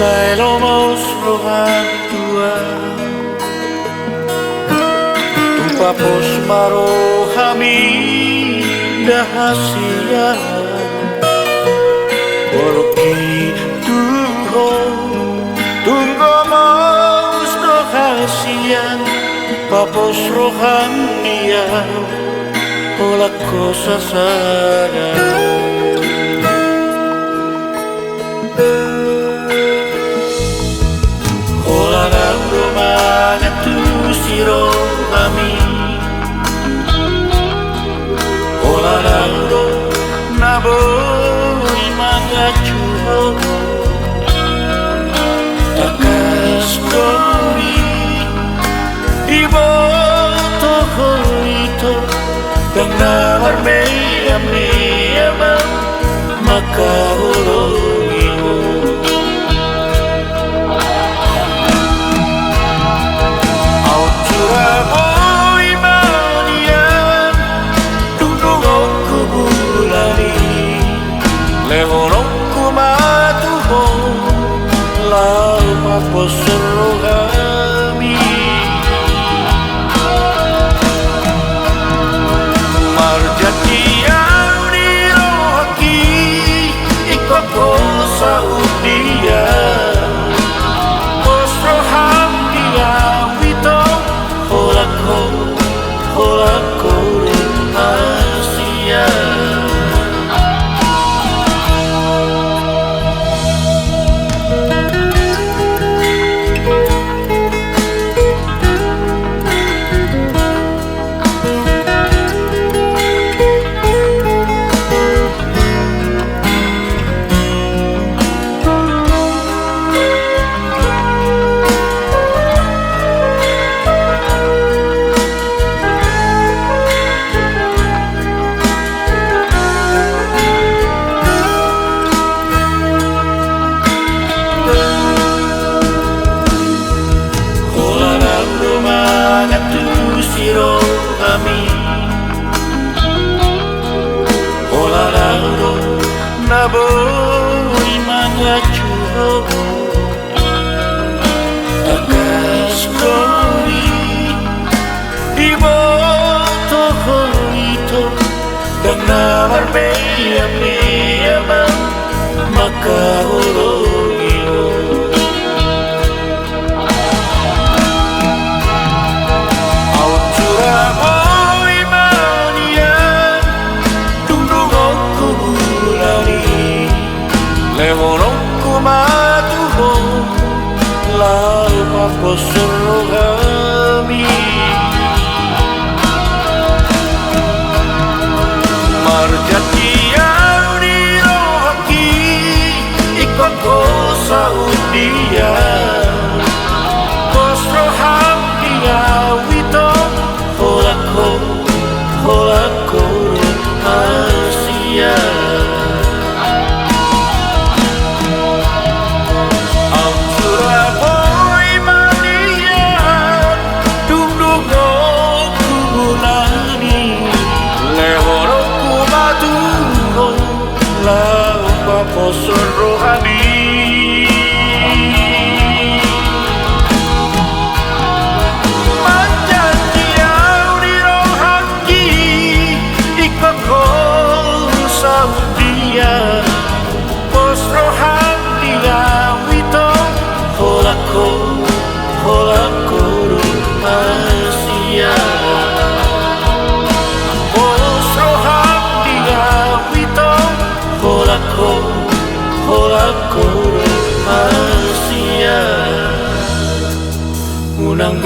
Sai lomos rohan tua Tumpapos marohami dahasia Boroki tuho Tunggo maus rohasian Papos rohan dia Olak ko sasada Siro kami Olarando naboy magachuho Takas doi Iboto hoito Dan nawar meyam-meyam Makahulog Posorogami Marjati auni rohaki Ikut kosa udia Posroham dia wito Holako Asia Siro kami Olarando naboy magachuho Takas doi Iboto hoito Dan nawar meyam-meyam Makahulog Posorogami Marjati auni rohaki Ikut kosa udia Posroham dia wito Holako Asia Poson rohani Manjanji auni rohaki Ikut kosa udia Pos rohani wito Holako Asia Pos rohani wito Holako Asia Unang